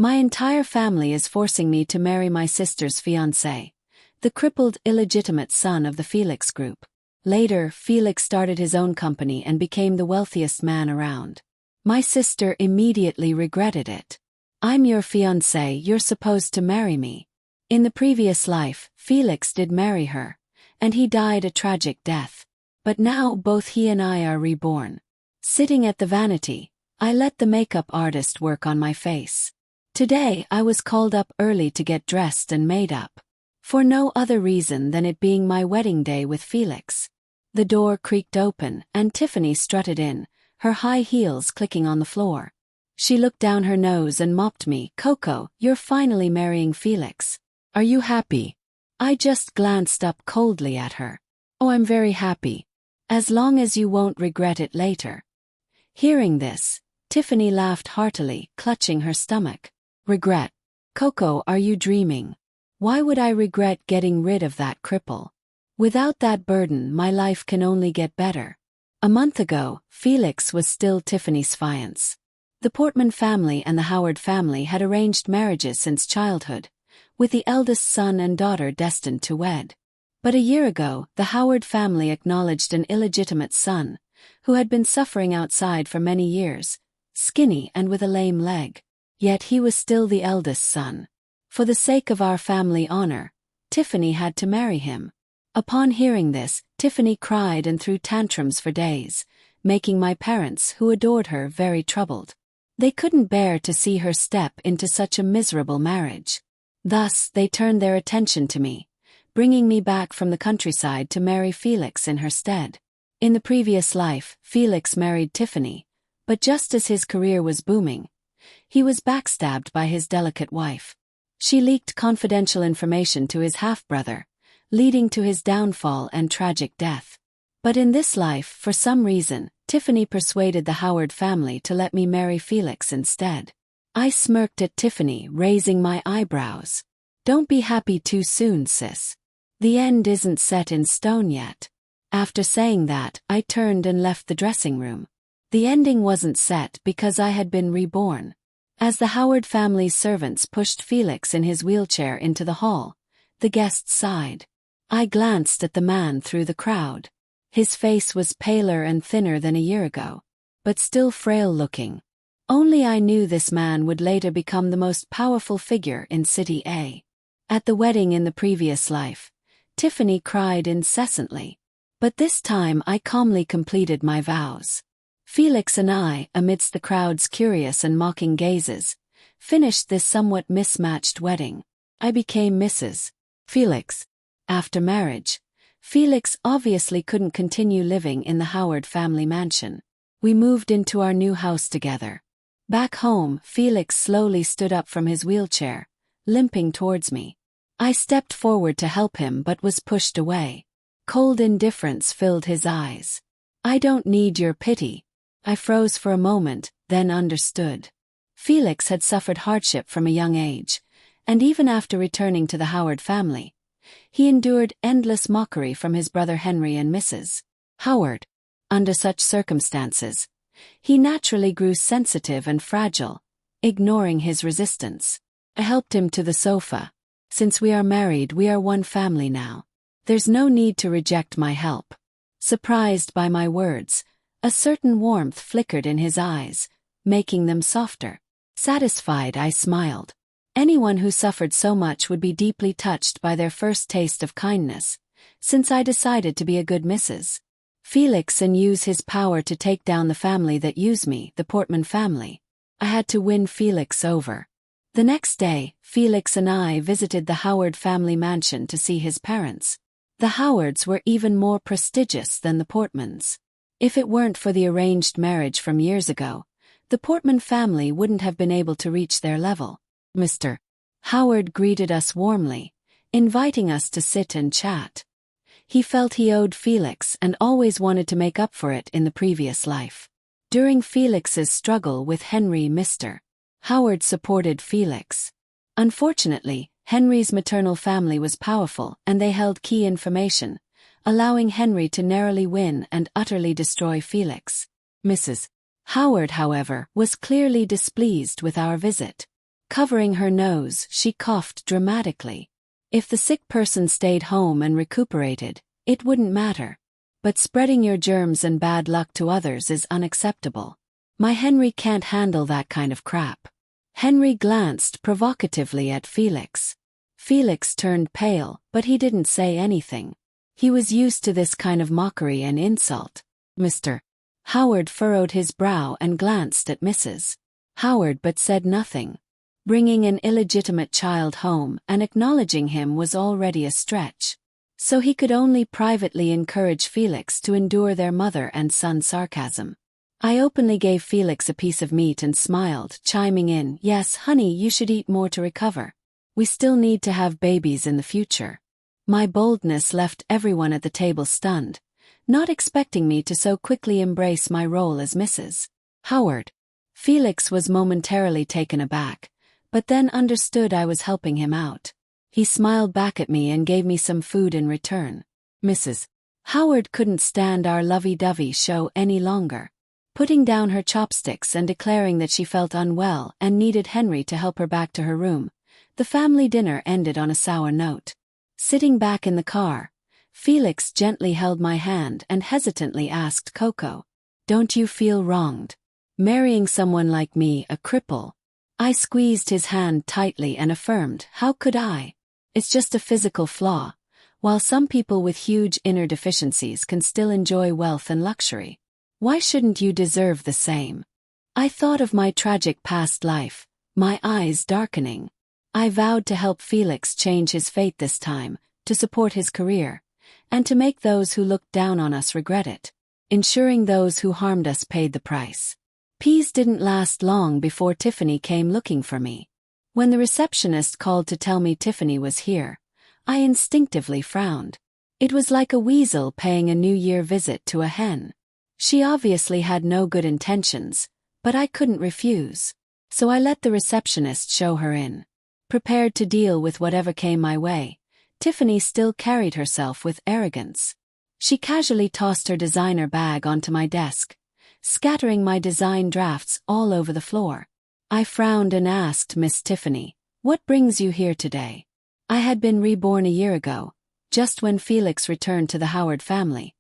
My entire family is forcing me to marry my sister's fiancé, the crippled, illegitimate son of the Felix group. Later, Felix started his own company and became the wealthiest man around. My sister immediately regretted it. I'm your fiancé, you're supposed to marry me. In the previous life, Felix did marry her, and he died a tragic death. But now both he and I are reborn. Sitting at the vanity, I let the makeup artist work on my face. Today I was called up early to get dressed and made up. For no other reason than it being my wedding day with Felix. The door creaked open and Tiffany strutted in, her high heels clicking on the floor. She looked down her nose and mopped me. "Coco, you're finally marrying Felix. Are you happy?" I just glanced up coldly at her. "Oh, I'm very happy. As long as you won't regret it later." Hearing this, Tiffany laughed heartily, clutching her stomach. "Regret? Coco, are you dreaming? Why would I regret getting rid of that cripple? Without that burden, my life can only get better." A month ago, Felix was still Tiffany's fiancé. The Portman family and the Howard family had arranged marriages since childhood, with the eldest son and daughter destined to wed. But a year ago, the Howard family acknowledged an illegitimate son, who had been suffering outside for many years, skinny and with a lame leg. Yet he was still the eldest son. For the sake of our family honor, Tiffany had to marry him. Upon hearing this, Tiffany cried and threw tantrums for days, making my parents, who adored her, very troubled. They couldn't bear to see her step into such a miserable marriage. Thus, they turned their attention to me, bringing me back from the countryside to marry Felix in her stead. In the previous life, Felix married Tiffany, but just as his career was booming, he was backstabbed by his delicate wife. She leaked confidential information to his half-brother, leading to his downfall and tragic death. But in this life, for some reason, Tiffany persuaded the Howard family to let me marry Felix instead. I smirked at Tiffany, raising my eyebrows. "Don't be happy too soon, sis. The end isn't set in stone yet." After saying that, I turned and left the dressing room. The ending wasn't set because I had been reborn. As the Howard family's servants pushed Felix in his wheelchair into the hall, the guests sighed. I glanced at the man through the crowd. His face was paler and thinner than a year ago, but still frail-looking. Only I knew this man would later become the most powerful figure in City A. At the wedding in the previous life, Tiffany cried incessantly. But this time I calmly completed my vows. Felix and I, amidst the crowd's curious and mocking gazes, finished this somewhat mismatched wedding. I became Mrs. Felix. After marriage, Felix obviously couldn't continue living in the Howard family mansion. We moved into our new house together. Back home, Felix slowly stood up from his wheelchair, limping towards me. I stepped forward to help him but was pushed away. Cold indifference filled his eyes. "I don't need your pity." I froze for a moment, then understood. Felix had suffered hardship from a young age, and even after returning to the Howard family, he endured endless mockery from his brother Henry and Mrs. Howard. Under such circumstances, he naturally grew sensitive and fragile, ignoring his resistance. I helped him to the sofa. "Since we are married, we are one family now. There's no need to reject my help." Surprised by my words, a certain warmth flickered in his eyes, making them softer. Satisfied, I smiled. Anyone who suffered so much would be deeply touched by their first taste of kindness, since I decided to be a good Mrs. Felix and use his power to take down the family that used me, the Portman family. I had to win Felix over. The next day, Felix and I visited the Howard family mansion to see his parents. The Howards were even more prestigious than the Portmans. If it weren't for the arranged marriage from years ago, the Portman family wouldn't have been able to reach their level. Mr. Howard greeted us warmly, inviting us to sit and chat. He felt he owed Felix and always wanted to make up for it in the previous life. During Felix's struggle with Henry, Mr. Howard supported Felix. Unfortunately, Henry's maternal family was powerful and they held key information, allowing Henry to narrowly win and utterly destroy Felix. Mrs. Howard, however, was clearly displeased with our visit. Covering her nose, she coughed dramatically. If the sick person stayed home and recuperated, it wouldn't matter. But spreading your germs and bad luck to others is unacceptable. My Henry can't handle that kind of crap. Henry glanced provocatively at Felix. Felix turned pale, but he didn't say anything. He was used to this kind of mockery and insult. Mr. Howard furrowed his brow and glanced at Mrs. Howard but said nothing. Bringing an illegitimate child home and acknowledging him was already a stretch. So he could only privately encourage Felix to endure their mother and son sarcasm. I openly gave Felix a piece of meat and smiled, chiming in, "Yes, honey, you should eat more to recover. We still need to have babies in the future." My boldness left everyone at the table stunned, not expecting me to so quickly embrace my role as Mrs. Howard. Felix was momentarily taken aback, but then understood I was helping him out. He smiled back at me and gave me some food in return. Mrs. Howard couldn't stand our lovey-dovey show any longer. Putting down her chopsticks and declaring that she felt unwell and needed Henry to help her back to her room, the family dinner ended on a sour note. Sitting back in the car, Felix gently held my hand and hesitantly asked Coco, "Don't you feel wronged? Marrying someone like me, a cripple?" I squeezed his hand tightly and affirmed, "How could I? It's just a physical flaw, while some people with huge inner deficiencies can still enjoy wealth and luxury. Why shouldn't you deserve the same?" I thought of my tragic past life, my eyes darkening. I vowed to help Felix change his fate this time, to support his career, and to make those who looked down on us regret it, ensuring those who harmed us paid the price. Peace didn't last long before Tiffany came looking for me. When the receptionist called to tell me Tiffany was here, I instinctively frowned. It was like a weasel paying a New Year visit to a hen. She obviously had no good intentions, but I couldn't refuse. So I let the receptionist show her in. Prepared to deal with whatever came my way, Tiffany still carried herself with arrogance. She casually tossed her designer bag onto my desk, scattering my design drafts all over the floor. I frowned and asked Miss Tiffany, "What brings you here today?" I had been reborn a year ago, just when Felix returned to the Howard family,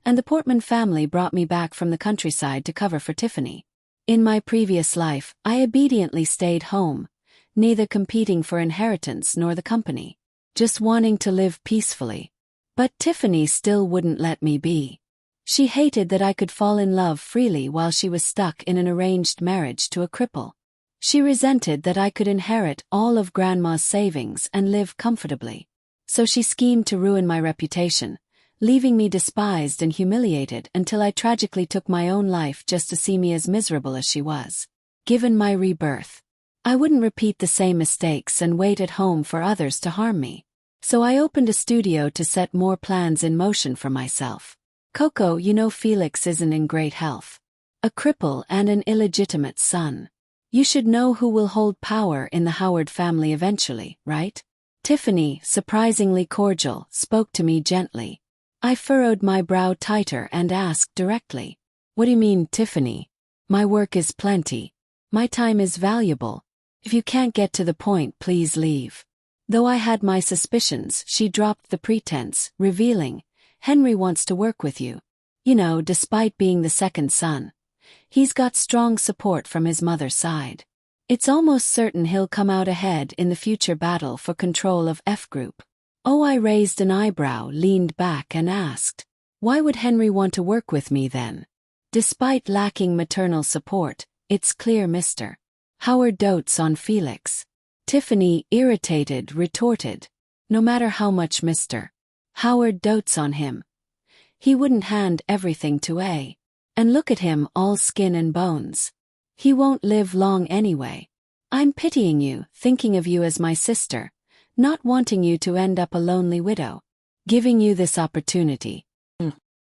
and the Portman family brought me back from the countryside to cover for Tiffany. In my previous life, I obediently stayed home, neither competing for inheritance nor the company, just wanting to live peacefully. But Tiffany still wouldn't let me be. She hated that I could fall in love freely while she was stuck in an arranged marriage to a cripple. She resented that I could inherit all of Grandma's savings and live comfortably. So she schemed to ruin my reputation, leaving me despised and humiliated until I tragically took my own life just to see me as miserable as she was. Given my rebirth, I wouldn't repeat the same mistakes and wait at home for others to harm me. So I opened a studio to set more plans in motion for myself. "Coco, you know Felix isn't in great health. A cripple and an illegitimate son. You should know who will hold power in the Howard family eventually, right?" Tiffany, surprisingly cordial, spoke to me gently. I furrowed my brow tighter and asked directly, "What do you mean, Tiffany? My work is plenty. My time is valuable. If you can't get to the point, please leave." Though I had my suspicions, she dropped the pretense, revealing, "Henry wants to work with you. You know, despite being the second son, he's got strong support from his mother's side. It's almost certain he'll come out ahead in the future battle for control of F Group." Oh, I raised an eyebrow, leaned back and asked, "Why would Henry want to work with me then?" Despite lacking maternal support, it's clear Mr. Howard dotes on Felix. Tiffany, irritated, retorted, "No matter how much Mr. Howard dotes on him, he wouldn't hand everything to A. And look at him, all skin and bones. He won't live long anyway. I'm pitying you, thinking of you as my sister, not wanting you to end up a lonely widow. Giving you this opportunity."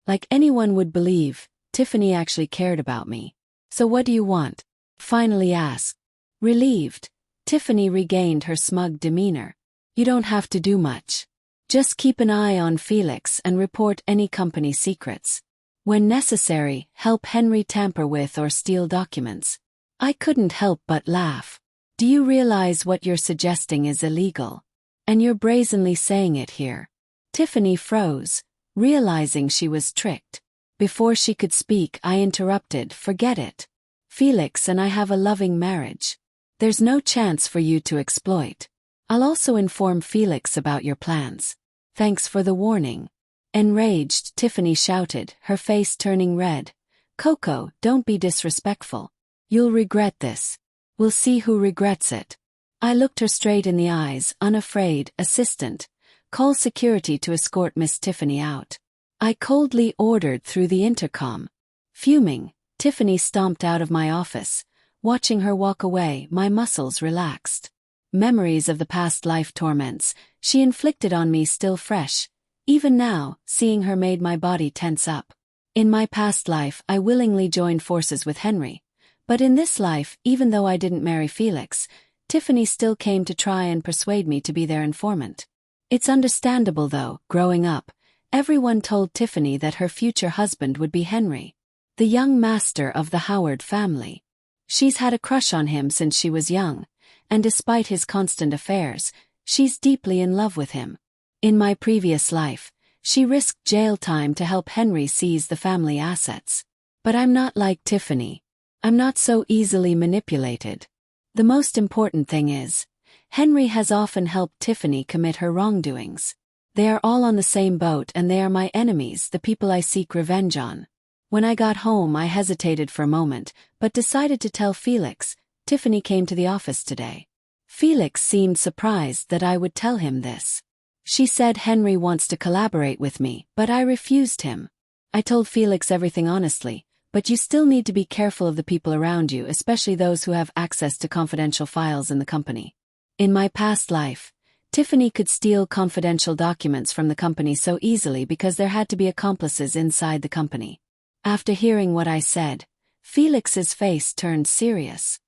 Like anyone would believe, Tiffany actually cared about me. "So what do you want?" finally asked. Relieved, Tiffany regained her smug demeanor. "You don't have to do much. Just keep an eye on Felix and report any company secrets. When necessary, help Henry tamper with or steal documents." I couldn't help but laugh. Do you realize what you're suggesting is illegal? And you're brazenly saying it here. Tiffany froze, realizing she was tricked. Before she could speak, I interrupted, forget it. Felix and I have a loving marriage. There's no chance for you to exploit. I'll also inform Felix about your plans. Thanks for the warning. Enraged, Tiffany shouted, her face turning red. Coco, don't be disrespectful. You'll regret this. We'll see who regrets it. I looked her straight in the eyes, unafraid. Assistant, call security to escort Miss Tiffany out. I coldly ordered through the intercom. Fuming, Tiffany stomped out of my office. Watching her walk away, my muscles relaxed. Memories of the past life torments she inflicted on me still fresh. Even now, seeing her made my body tense up. In my past life, I willingly joined forces with Henry. But in this life, even though I didn't marry Felix, Tiffany still came to try and persuade me to be their informant. It's understandable though, growing up, everyone told Tiffany that her future husband would be Henry, the young master of the Howard family. She's had a crush on him since she was young, and despite his constant affairs, she's deeply in love with him. In my previous life, she risked jail time to help Henry seize the family assets. But I'm not like Tiffany. I'm not so easily manipulated. The most important thing is, Henry has often helped Tiffany commit her wrongdoings. They are all on the same boat and they are my enemies, the people I seek revenge on. When I got home, I hesitated for a moment, but decided to tell Felix. Tiffany came to the office today. Felix seemed surprised that I would tell him this. She said Henry wants to collaborate with me, but I refused him. I told Felix everything honestly, but you still need to be careful of the people around you, especially those who have access to confidential files in the company. In my past life, Tiffany could steal confidential documents from the company so easily because there had to be accomplices inside the company. After hearing what I said, Felix's face turned serious.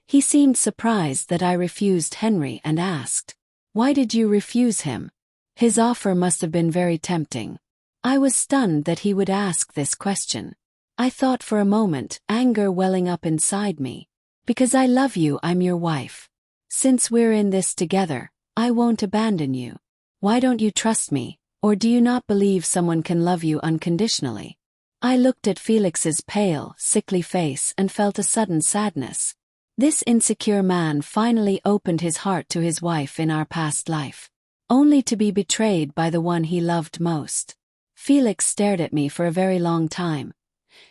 He seemed surprised that I refused Henry and asked, "Why did you refuse him?" His offer must have been very tempting. I was stunned that he would ask this question. I thought for a moment, anger welling up inside me. Because I love you, I'm your wife. Since we're in this together, I won't abandon you. Why don't you trust me, or do you not believe someone can love you unconditionally? I looked at Felix's pale, sickly face and felt a sudden sadness. This insecure man finally opened his heart to his wife in our past life, only to be betrayed by the one he loved most. Felix stared at me for a very long time,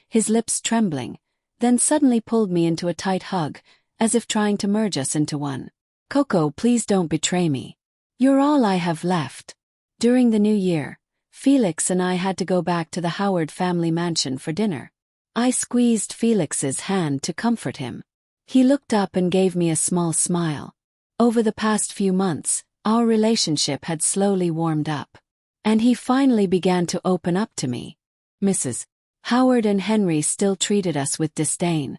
his lips trembling, then suddenly pulled me into a tight hug, as if trying to merge us into one. "Coco, please don't betray me. You're all I have left." During the new year, Felix and I had to go back to the Howard family mansion for dinner. I squeezed Felix's hand to comfort him. He looked up and gave me a small smile. Over the past few months, our relationship had slowly warmed up. And he finally began to open up to me. Mrs. Howard and Henry still treated us with disdain,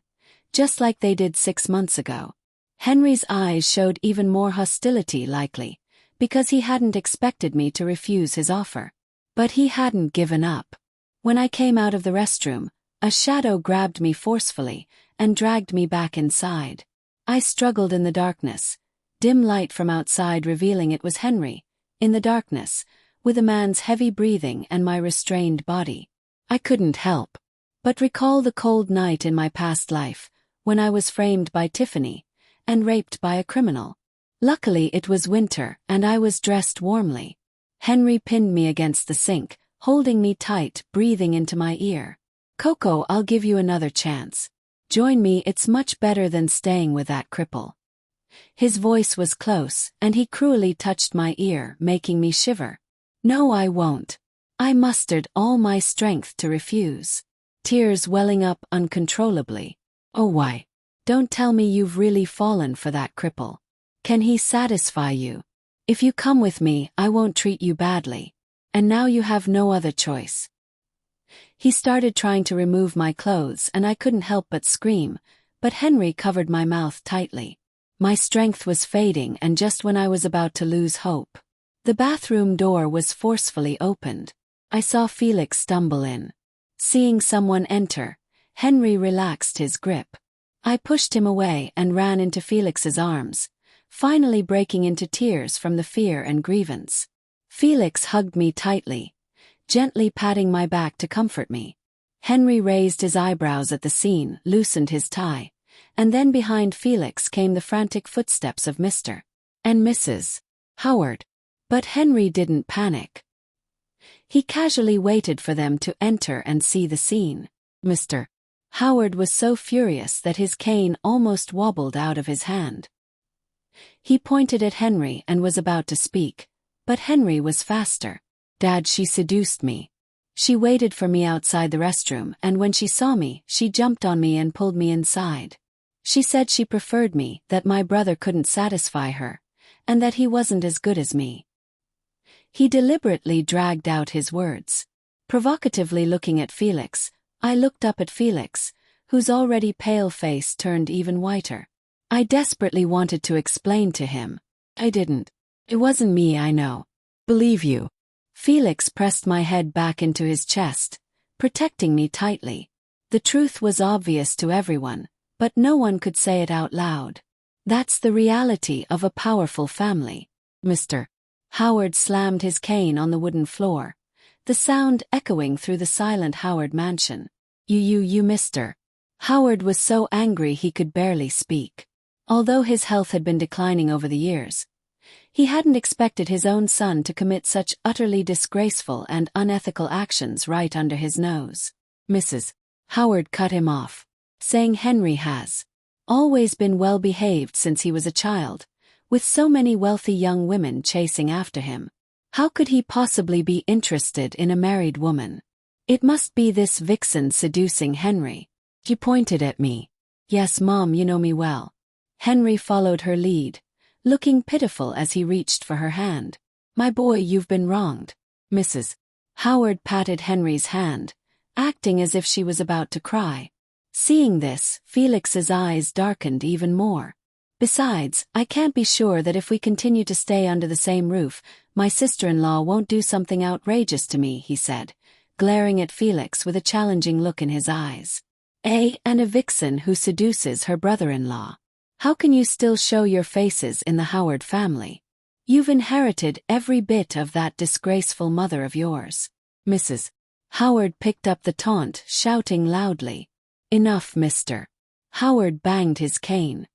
just like they did 6 months ago. Henry's eyes showed even more hostility, likely, because he hadn't expected me to refuse his offer. But he hadn't given up. When I came out of the restroom, a shadow grabbed me forcefully and dragged me back inside. I struggled in the darkness, dim light from outside revealing it was Henry, in the darkness, with a man's heavy breathing and my restrained body. I couldn't help but recall the cold night in my past life, when I was framed by Tiffany and raped by a criminal. Luckily it was winter and I was dressed warmly. Henry pinned me against the sink, holding me tight, breathing into my ear. "Coco, I'll give you another chance. Join me, it's much better than staying with that cripple." His voice was close, and he cruelly touched my ear, making me shiver. "No, I won't." I mustered all my strength to refuse, tears welling up uncontrollably. "Oh, why? Don't tell me you've really fallen for that cripple. Can he satisfy you? If you come with me, I won't treat you badly. And now you have no other choice." He started trying to remove my clothes and I couldn't help but scream, but Henry covered my mouth tightly. My strength was fading, and just when I was about to lose hope, the bathroom door was forcefully opened. I saw Felix stumble in. Seeing someone enter, Henry relaxed his grip. I pushed him away and ran into Felix's arms, finally breaking into tears from the fear and grievance. Felix hugged me tightly, gently patting my back to comfort me. Henry raised his eyebrows at the scene, loosened his tie, and then behind Felix came the frantic footsteps of Mr. and Mrs. Howard. But Henry didn't panic. He casually waited for them to enter and see the scene. Mr. Howard was so furious that his cane almost wobbled out of his hand. He pointed at Henry and was about to speak, but Henry was faster. "Dad, she seduced me. She waited for me outside the restroom, and when she saw me, she jumped on me and pulled me inside. She said she preferred me, that my brother couldn't satisfy her, and that he wasn't as good as me." He deliberately dragged out his words. Provocatively looking at Felix, I looked up at Felix, whose already pale face turned even whiter. I desperately wanted to explain to him. "I didn't. It wasn't me, I know. Believe you." Felix pressed my head back into his chest, protecting me tightly. The truth was obvious to everyone, but no one could say it out loud. That's the reality of a powerful family. Mr. Howard slammed his cane on the wooden floor, the sound echoing through the silent Howard mansion. You, Mr. Howard was so angry he could barely speak. Although his health had been declining over the years, he hadn't expected his own son to commit such utterly disgraceful and unethical actions right under his nose. Mrs. Howard cut him off, saying Henry has always been well behaved since he was a child, with so many wealthy young women chasing after him. How could he possibly be interested in a married woman? It must be this vixen seducing Henry. She pointed at me. "Yes, Mom, you know me well." Henry followed her lead, looking pitiful as he reached for her hand. "My boy, you've been wronged." Mrs. Howard patted Henry's hand, acting as if she was about to cry. Seeing this, Felix's eyes darkened even more. "Besides, I can't be sure that if we continue to stay under the same roof, my sister-in-law won't do something outrageous to me," he said, glaring at Felix with a challenging look in his eyes. And a vixen who seduces her brother-in-law. How can you still show your faces in the Howard family? You've inherited every bit of that disgraceful mother of yours. Mrs. Howard picked up the taunt, shouting loudly. "Enough, Mr. Howard banged his cane,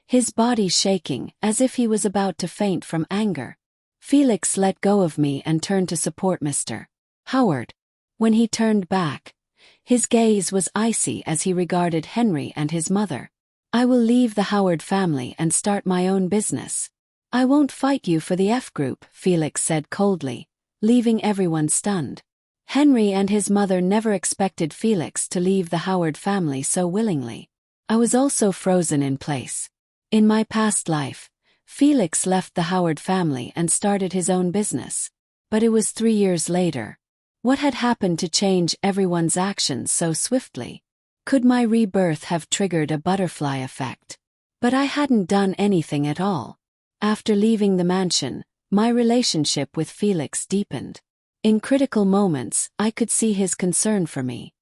his body shaking as if he was about to faint from anger. Felix let go of me and turned to support Mr. Howard. When he turned back, his gaze was icy as he regarded Henry and his mother. "I will leave the Howard family and start my own business. I won't fight you for the F group," Felix said coldly, leaving everyone stunned. Henry and his mother never expected Felix to leave the Howard family so willingly. I was also frozen in place. In my past life, Felix left the Howard family and started his own business. But it was 3 years later. What had happened to change everyone's actions so swiftly? Could my rebirth have triggered a butterfly effect? But I hadn't done anything at all. After leaving the mansion, my relationship with Felix deepened. In critical moments, I could see his concern for me.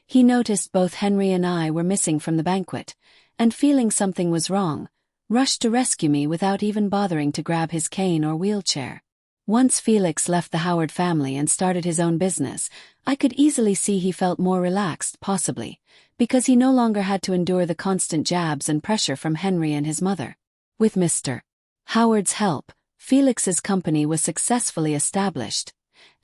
He noticed both Henry and I were missing from the banquet, and feeling something was wrong, rushed to rescue me without even bothering to grab his cane or wheelchair. Once Felix left the Howard family and started his own business, I could easily see he felt more relaxed, possibly, because he no longer had to endure the constant jabs and pressure from Henry and his mother. With Mr. Howard's help, Felix's company was successfully established,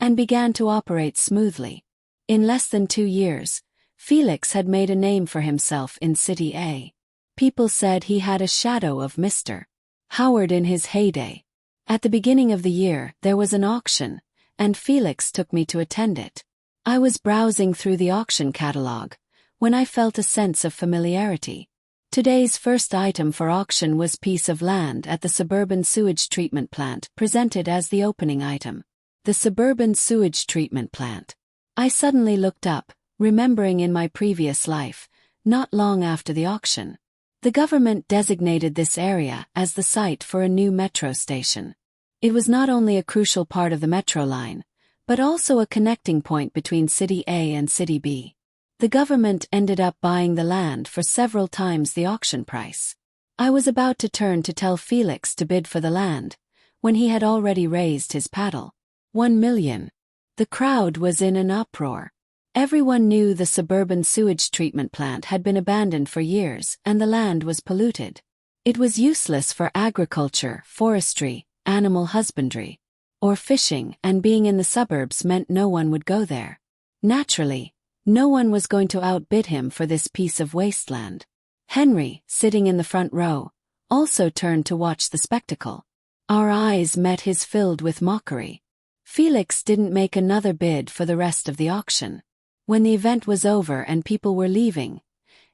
and began to operate smoothly. In less than 2 years, Felix had made a name for himself in City A. People said he had a shadow of Mr. Howard in his heyday. At the beginning of the year, there was an auction, and Felix took me to attend it. I was browsing through the auction catalog when I felt a sense of familiarity. Today's first item for auction was piece of land at the suburban sewage treatment plant, presented as the opening item. The suburban sewage treatment plant. I suddenly looked up, remembering in my previous life, not long after the auction, the government designated this area as the site for a new metro station. It was not only a crucial part of the metro line, but also a connecting point between City A and City B. The government ended up buying the land for several times the auction price. I was about to turn to tell Felix to bid for the land, when he had already raised his paddle. 1 million. The crowd was in an uproar. Everyone knew the suburban sewage treatment plant had been abandoned for years and the land was polluted. It was useless for agriculture, forestry, animal husbandry, or fishing, and being in the suburbs meant no one would go there. Naturally, no one was going to outbid him for this piece of wasteland. Henry, sitting in the front row, also turned to watch the spectacle. Our eyes met his filled with mockery. Felix didn't make another bid for the rest of the auction. When the event was over and people were leaving,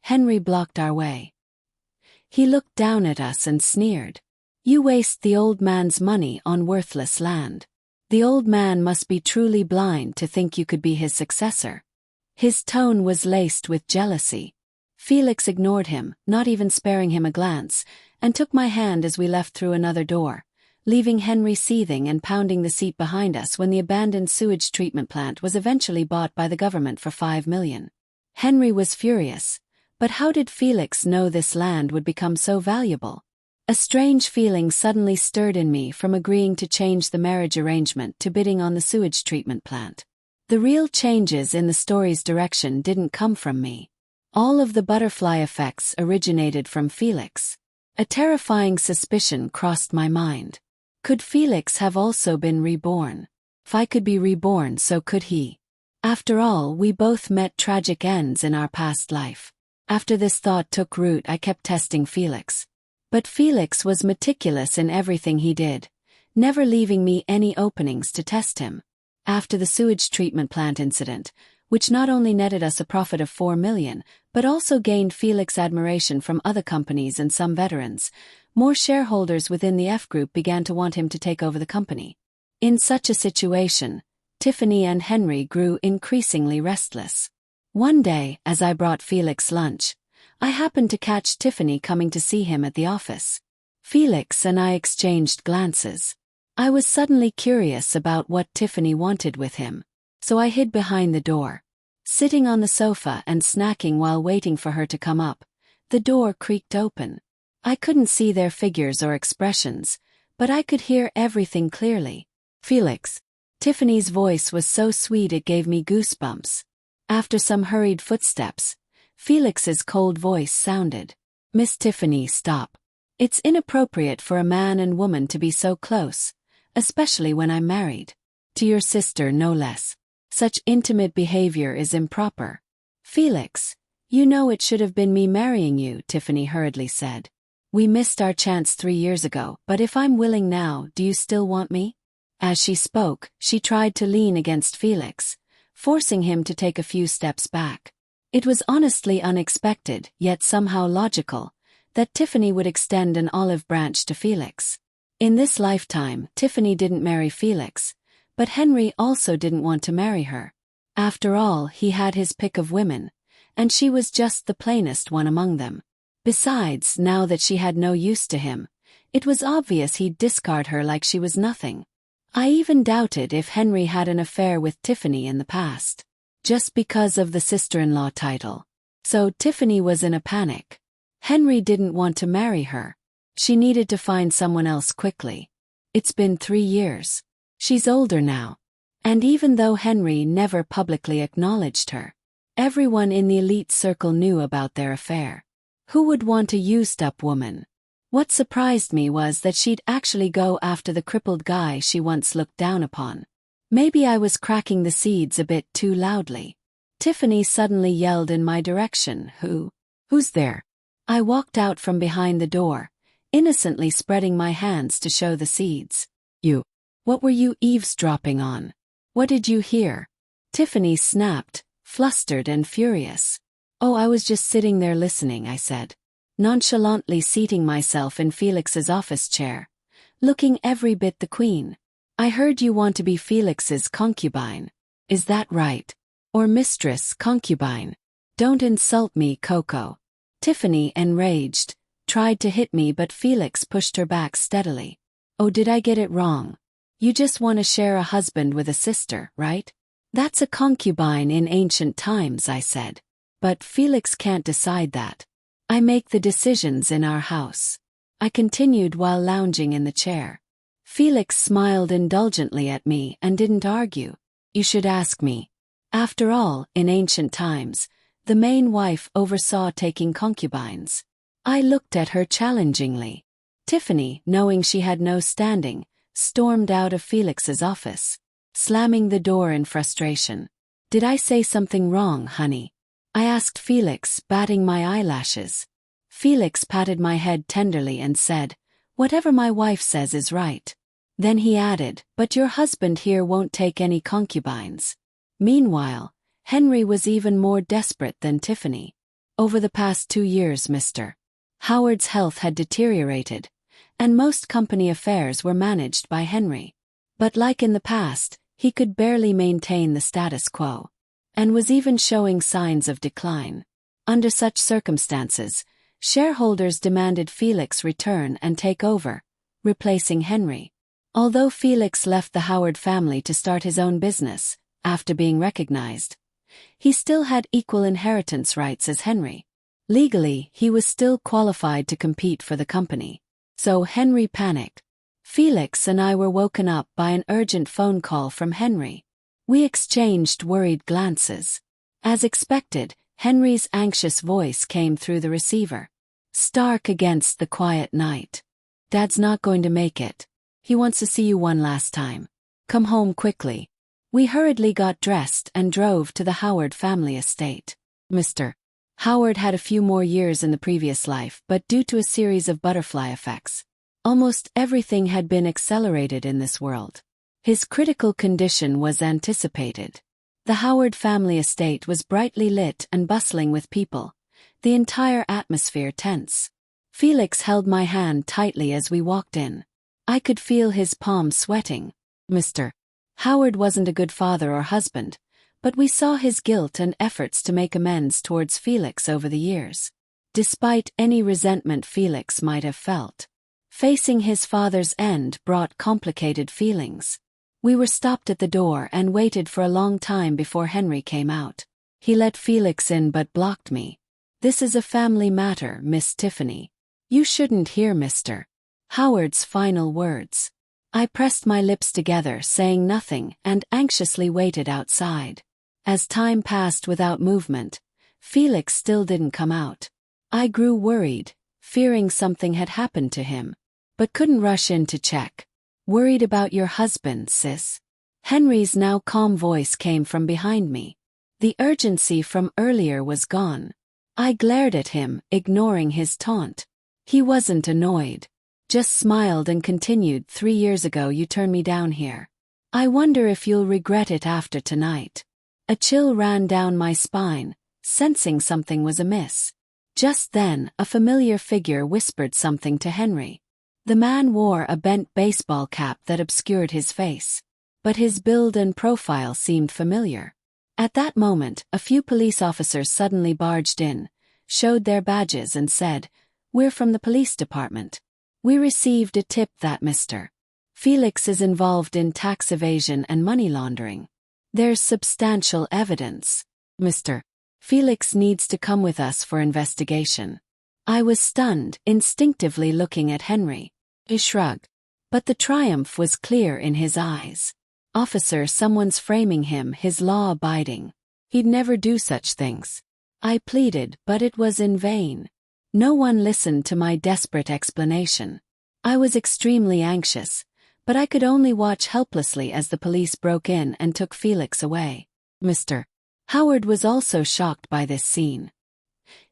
Henry blocked our way. He looked down at us and sneered. "You waste the old man's money on worthless land. The old man must be truly blind to think you could be his successor." His tone was laced with jealousy. Felix ignored him, not even sparing him a glance, and took my hand as we left through another door, leaving Henry seething and pounding the seat behind us when the abandoned sewage treatment plant was eventually bought by the government for 5 million. Henry was furious, but how did Felix know this land would become so valuable? A strange feeling suddenly stirred in me from agreeing to change the marriage arrangement to bidding on the sewage treatment plant. The real changes in the story's direction didn't come from me. All of the butterfly effects originated from Felix. A terrifying suspicion crossed my mind. Could Felix have also been reborn? If I could be reborn, so could he. After all, we both met tragic ends in our past life. After this thought took root, I kept testing Felix. But Felix was meticulous in everything he did, never leaving me any openings to test him. After the sewage treatment plant incident, which not only netted us a profit of 4 million, but also gained Felix admiration from other companies and some veterans, more shareholders within the F Group began to want him to take over the company. In such a situation, Tiffany and Henry grew increasingly restless. One day, as I brought Felix lunch, I happened to catch Tiffany coming to see him at the office. Felix and I exchanged glances. I was suddenly curious about what Tiffany wanted with him, so I hid behind the door. Sitting on the sofa and snacking while waiting for her to come up, the door creaked open. I couldn't see their figures or expressions, but I could hear everything clearly. "Felix." Tiffany's voice was so sweet it gave me goosebumps. After some hurried footsteps, Felix's cold voice sounded. "Miss Tiffany, stop. It's inappropriate for a man and woman to be so close, especially when I'm married. To your sister, no less. Such intimate behavior is improper." "Felix, you know it should have been me marrying you," Tiffany hurriedly said. "We missed our chance 3 years ago, but if I'm willing now, do you still want me?" As she spoke, she tried to lean against Felix, forcing him to take a few steps back. It was honestly unexpected, yet somehow logical, that Tiffany would extend an olive branch to Felix. In this lifetime, Tiffany didn't marry Felix, but Henry also didn't want to marry her. After all, he had his pick of women, and she was just the plainest one among them. Besides, now that she had no use to him, it was obvious he'd discard her like she was nothing. I even doubted if Henry had an affair with Tiffany in the past, just because of the sister-in-law title. So Tiffany was in a panic. Henry didn't want to marry her. She needed to find someone else quickly. It's been 3 years. She's older now. And even though Henry never publicly acknowledged her, everyone in the elite circle knew about their affair. Who would want a used-up woman? What surprised me was that she'd actually go after the crippled guy she once looked down upon. Maybe I was cracking the seeds a bit too loudly. Tiffany suddenly yelled in my direction, Who's there?" I walked out from behind the door, innocently spreading my hands to show the seeds. "You. What were you eavesdropping on? What did you hear?" Tiffany snapped, flustered and furious. "Oh, I was just sitting there listening," I said, nonchalantly seating myself in Felix's office chair, looking every bit the queen. "I heard you want to be Felix's concubine. Is that right? Or mistress, concubine? Don't insult me, Coco." Tiffany, enraged, tried to hit me, but Felix pushed her back steadily. "Oh, did I get it wrong? You just want to share a husband with a sister, right? That's a concubine in ancient times," I said. But Felix can't decide that. I make the decisions in our house. I continued while lounging in the chair. Felix smiled indulgently at me and didn't argue. You should ask me. After all, in ancient times, the main wife oversaw taking concubines. I looked at her challengingly. Tiffany, knowing she had no standing, stormed out of Felix's office, slamming the door in frustration. Did I say something wrong, honey? I asked Felix, batting my eyelashes. Felix patted my head tenderly and said, whatever my wife says is right. Then he added, but your husband here won't take any concubines. Meanwhile, Henry was even more desperate than Tiffany. Over the past 2 years, Mr. Howard's health had deteriorated, and most company affairs were managed by Henry. But like in the past, he could barely maintain the status quo, and was even showing signs of decline. Under such circumstances, shareholders demanded Felix return and take over, replacing Henry. Although Felix left the Howard family to start his own business, after being recognized, he still had equal inheritance rights as Henry. Legally, he was still qualified to compete for the company. So Henry panicked. Felix and I were woken up by an urgent phone call from Henry. We exchanged worried glances. As expected, Henry's anxious voice came through the receiver. Stark against the quiet night. Dad's not going to make it. He wants to see you one last time. Come home quickly. We hurriedly got dressed and drove to the Howard family estate. Mr. Howard had a few more years in the previous life, but due to a series of butterfly effects, almost everything had been accelerated in this world. His critical condition was anticipated. The Howard family estate was brightly lit and bustling with people, the entire atmosphere tense. Felix held my hand tightly as we walked in. I could feel his palms sweating. Mr. Howard wasn't a good father or husband, but we saw his guilt and efforts to make amends towards Felix over the years. Despite any resentment Felix might have felt, facing his father's end brought complicated feelings. We were stopped at the door and waited for a long time before Henry came out. He let Felix in but blocked me. This is a family matter, Miss Tiffany. You shouldn't hear Mr. Howard's final words. I pressed my lips together, saying nothing, and anxiously waited outside. As time passed without movement, Felix still didn't come out. I grew worried, fearing something had happened to him, but couldn't rush in to check. Worried about your husband, sis? Henry's now calm voice came from behind me. The urgency from earlier was gone. I glared at him, ignoring his taunt. He wasn't annoyed, just smiled and continued. 3 years ago you turned me down here. I wonder if you'll regret it after tonight. A chill ran down my spine, sensing something was amiss. Just then, a familiar figure whispered something to Henry. The man wore a bent baseball cap that obscured his face, but his build and profile seemed familiar. At that moment, a few police officers suddenly barged in, showed their badges and said, "We're from the police department. We received a tip that Mr. Felix is involved in tax evasion and money laundering. There's substantial evidence. Mr. Felix needs to come with us for investigation." I was stunned, instinctively looking at Henry. He shrugged. But the triumph was clear in his eyes. "Officer, someone's framing him, his law-abiding. He'd never do such things." I pleaded, but it was in vain. No one listened to my desperate explanation. I was extremely anxious, but I could only watch helplessly as the police broke in and took Felix away. Mr. Howard was also shocked by this scene.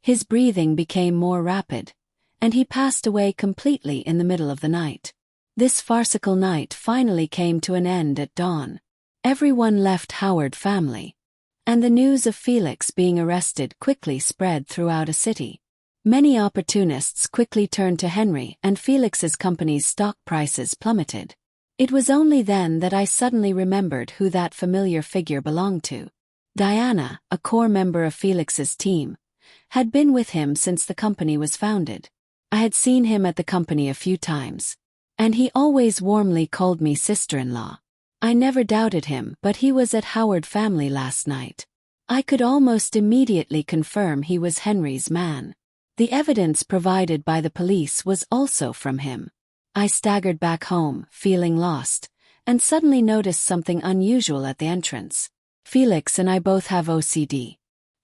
His breathing became more rapid, and he passed away completely in the middle of the night. This farcical night finally came to an end at dawn. Everyone left Howard family, and the news of Felix being arrested quickly spread throughout a city. Many opportunists quickly turned to Henry, and Felix's company's stock prices plummeted. It was only then that I suddenly remembered who that familiar figure belonged to. Diana, a core member of Felix's team, had been with him since the company was founded. I had seen him at the company a few times, and he always warmly called me sister-in-law. I never doubted him, but he was at Howard family last night. I could almost immediately confirm he was Henry's man. The evidence provided by the police was also from him. I staggered back home, feeling lost, and suddenly noticed something unusual at the entrance. Felix and I both have OCD.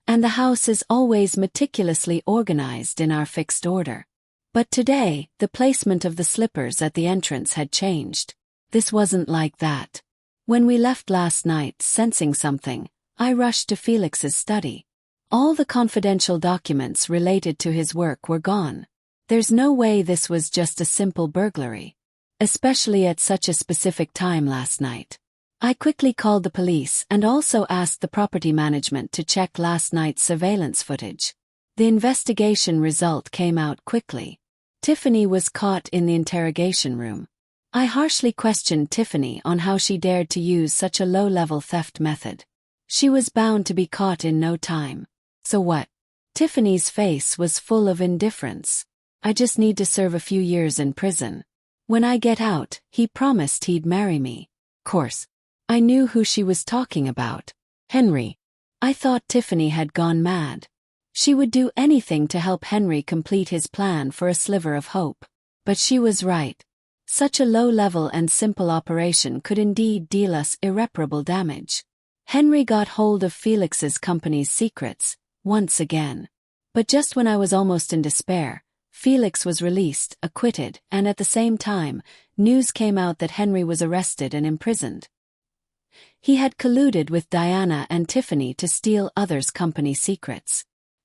And the house is always meticulously organized in our fixed order. But today, the placement of the slippers at the entrance had changed. This wasn't like that. When we left last night, sensing something, I rushed to Felix's study. All the confidential documents related to his work were gone. There's no way this was just a simple burglary. Especially at such a specific time last night. I quickly called the police and also asked the property management to check last night's surveillance footage. The investigation result came out quickly. Tiffany was caught in the interrogation room. I harshly questioned Tiffany on how she dared to use such a low-level theft method. She was bound to be caught in no time. So what? Tiffany's face was full of indifference. I just need to serve a few years in prison. When I get out, he promised he'd marry me. Course. I knew who she was talking about. Henry. I thought Tiffany had gone mad. She would do anything to help Henry complete his plan for a sliver of hope. But she was right. Such a low-level and simple operation could indeed deal us irreparable damage. Henry got hold of Felix's company's secrets, once again. But just when I was almost in despair, Felix was released, acquitted, and at the same time, news came out that Henry was arrested and imprisoned. He had colluded with Diana and Tiffany to steal others' company secrets.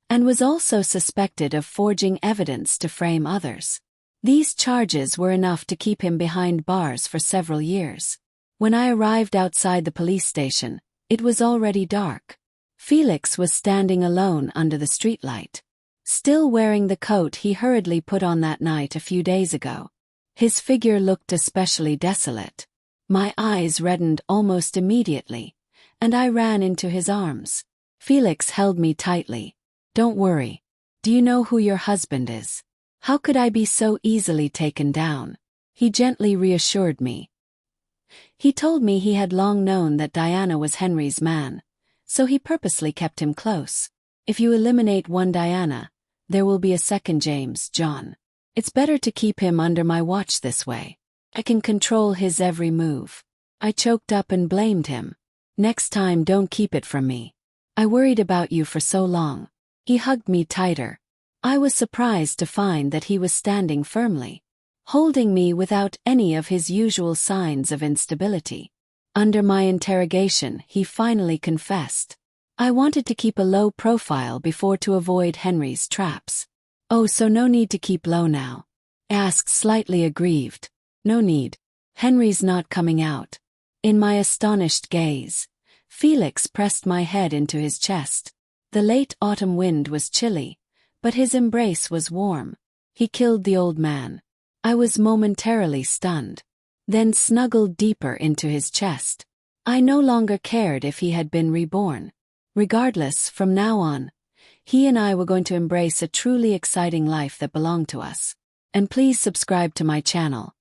And was also suspected of forging evidence to frame others. These charges were enough to keep him behind bars for several years. When I arrived outside the police station, it was already dark. Felix was standing alone under the streetlight, still wearing the coat he hurriedly put on that night a few days ago. His figure looked especially desolate. My eyes reddened almost immediately, and I ran into his arms. Felix held me tightly. Don't worry. Do you know who your husband is? How could I be so easily taken down? He gently reassured me. He told me he had long known that Diana was Henry's man, so he purposely kept him close. If you eliminate one Diana, there will be a second James, John. It's better to keep him under my watch this way. I can control his every move. I choked up and blamed him. Next time, don't keep it from me. I worried about you for so long. He hugged me tighter. I was surprised to find that he was standing firmly, holding me without any of his usual signs of instability. Under my interrogation, he finally confessed. I wanted to keep a low profile before to avoid Henry's traps. Oh, so no need to keep low now? Asked, slightly aggrieved. No need. Henry's not coming out. In my astonished gaze, Felix pressed my head into his chest. The late autumn wind was chilly, but his embrace was warm. He killed the old man. I was momentarily stunned, then snuggled deeper into his chest. I no longer cared if he had been reborn. Regardless, from now on, he and I were going to embrace a truly exciting life that belonged to us. And please subscribe to my channel.